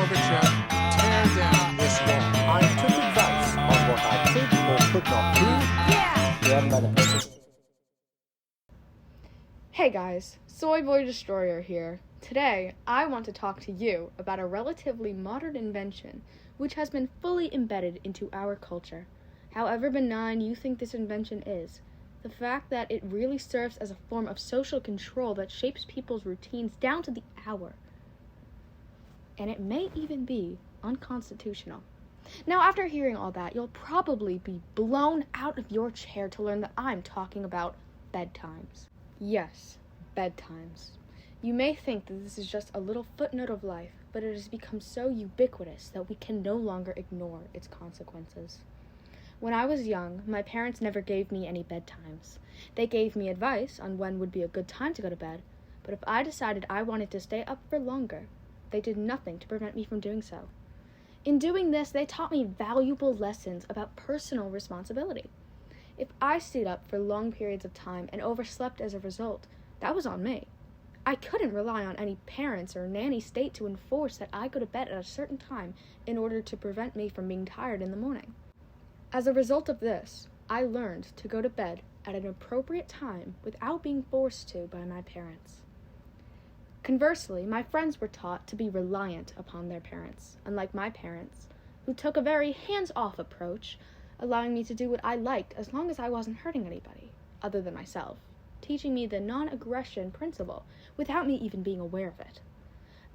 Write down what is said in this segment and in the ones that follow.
over chair, tear down this wall. I took advice on what I could or could not do. Read by the person. Hey guys, Soy Boy Destroyer here. Today, I want to talk to you about a relatively modern invention which has been fully embedded into our culture. However benign you think this invention is, the fact that it really serves as a form of social control that shapes people's routines down to the hour. And it may even be unconstitutional. Now, after hearing all that, you'll probably be blown out of your chair to learn that I'm talking about bedtimes. Yes, bedtimes. You may think that this is just a little footnote of life, but it has become so ubiquitous that we can no longer ignore its consequences. When I was young, my parents never gave me any bedtimes. They gave me advice on when would be a good time to go to bed, but if I decided I wanted to stay up for longer, they did nothing to prevent me from doing so. In doing this, they taught me valuable lessons about personal responsibility. If I stayed up for long periods of time and overslept as a result, that was on me. I couldn't rely on any parents or nanny state to enforce that I go to bed at a certain time in order to prevent me from being tired in the morning. As a result of this, I learned to go to bed at an appropriate time without being forced to by my parents. Conversely, my friends were taught to be reliant upon their parents, unlike my parents, who took a very hands-off approach, allowing me to do what I liked as long as I wasn't hurting anybody, other than myself, teaching me the non-aggression principle without me even being aware of it.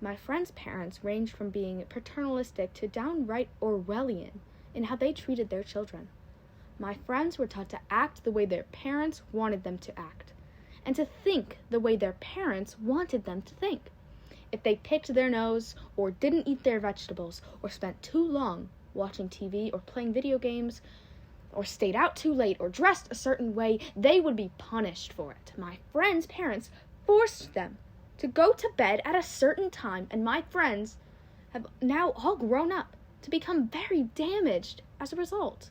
My friends' parents ranged from being paternalistic to downright Orwellian in how they treated their children. My friends were taught to act the way their parents wanted them to act, and to think the way their parents wanted them to think. If they picked their nose, or didn't eat their vegetables, or spent too long watching TV or playing video games, or stayed out too late, or dressed a certain way, they would be punished for it. My friends' parents forced them to go to bed at a certain time, and my friends have now all grown up to become very damaged as a result.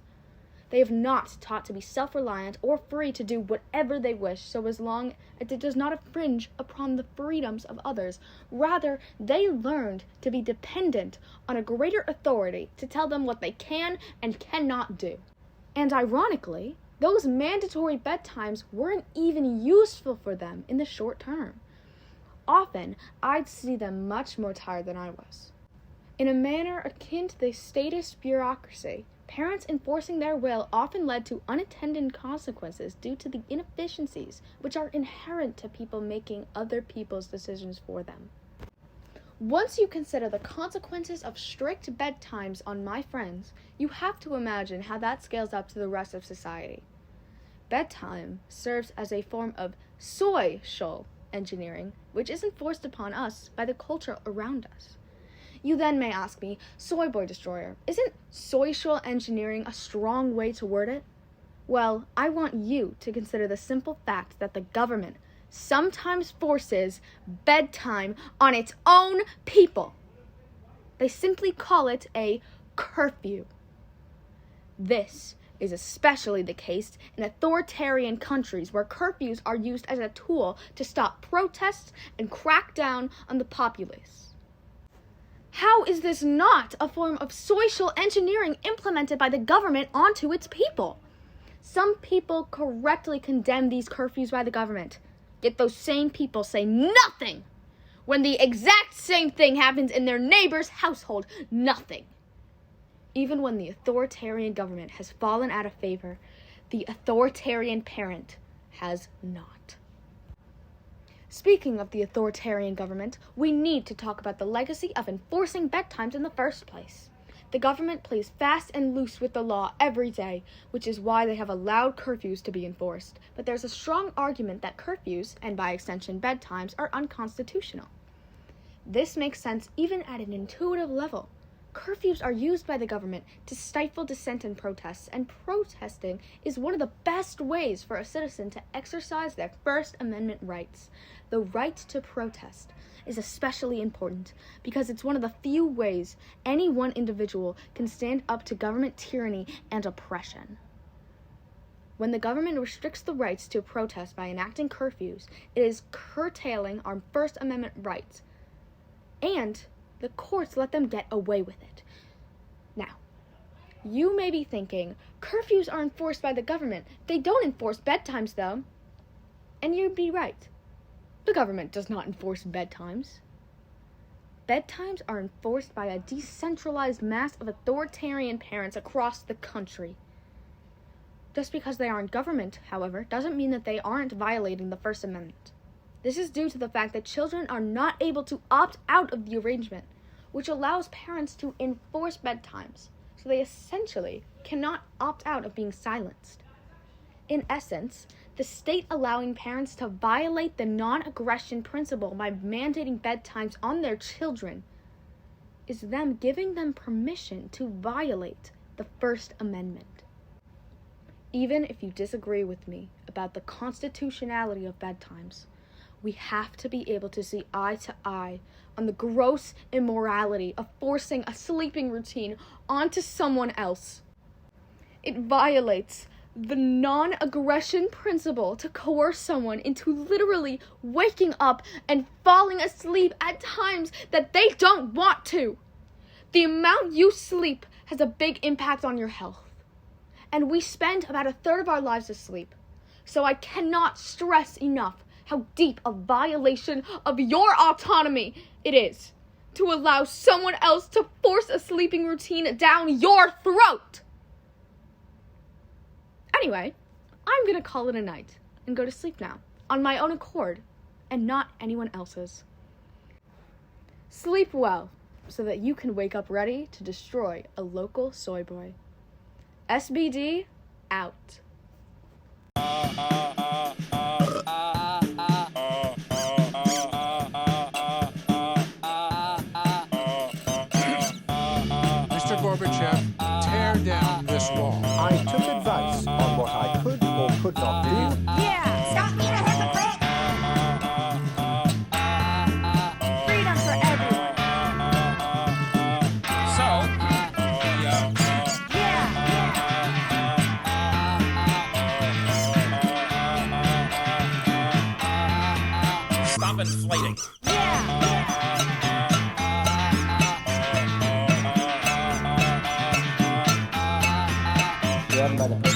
They have not taught to be self-reliant or free to do whatever they wish, so as long as it does not infringe upon the freedoms of others. Rather, they learned to be dependent on a greater authority to tell them what they can and cannot do. And ironically, those mandatory bedtimes weren't even useful for them in the short term. Often, I'd see them much more tired than I was. In a manner akin to the statist bureaucracy, parents enforcing their will often led to unintended consequences due to the inefficiencies which are inherent to people making other people's decisions for them. Once you consider the consequences of strict bedtimes on my friends, you have to imagine how that scales up to the rest of society. Bedtime serves as a form of social engineering, which is enforced upon us by the culture around us. You then may ask me, Soy Boy Destroyer, isn't social engineering a strong way to word it? Well, I want you to consider the simple fact that the government sometimes forces bedtime on its own people. They simply call it a curfew. This is especially the case in authoritarian countries where curfews are used as a tool to stop protests and crack down on the populace. How is this not a form of social engineering implemented by the government onto its people? Some people correctly condemn these curfews by the government, yet those same people say nothing when the exact same thing happens in their neighbor's household. Nothing. Even when the authoritarian government has fallen out of favor, the authoritarian parent has not. Speaking of the authoritarian government, we need to talk about the legacy of enforcing bedtimes in the first place. The government plays fast and loose with the law every day, which is why they have allowed curfews to be enforced. But there's a strong argument that curfews, and by extension bedtimes, are unconstitutional. This makes sense even at an intuitive level. Curfews are used by the government to stifle dissent and protests, and protesting is one of the best ways for a citizen to exercise their First Amendment rights. The right to protest is especially important because it's one of the few ways any one individual can stand up to government tyranny and oppression. When the government restricts the rights to protest by enacting curfews, it is curtailing our First Amendment rights, and the courts let them get away with it. Now, you may be thinking, curfews are enforced by the government. They don't enforce bedtimes, though. And you'd be right. The government does not enforce bedtimes. Bedtimes are enforced by a decentralized mass of authoritarian parents across the country. Just because they aren't government, however, doesn't mean that they aren't violating the First Amendment. This is due to the fact that children are not able to opt out of the arrangement, which allows parents to enforce bedtimes, so they essentially cannot opt out of being silenced. In essence, the state allowing parents to violate the non-aggression principle by mandating bedtimes on their children is them giving them permission to violate the First Amendment. Even if you disagree with me about the constitutionality of bedtimes, we have to be able to see eye to eye on the gross immorality of forcing a sleeping routine onto someone else. It violates the non-aggression principle to coerce someone into literally waking up and falling asleep at times that they don't want to. The amount you sleep has a big impact on your health. And we spend about a third of our lives asleep. So I cannot stress enough how deep a violation of your autonomy it is to allow someone else to force a sleeping routine down your throat. Anyway, I'm gonna call it a night and go to sleep now, on my own accord, and not anyone else's. Sleep well, so that you can wake up ready to destroy a local soy boy. SBD, out. Mr. Gorbachev, tear down this wall. I took advice on what I could or could not do. Yeah, stop being a hypocrite! Freedom for everyone. Stop inflating. Yeah, madam.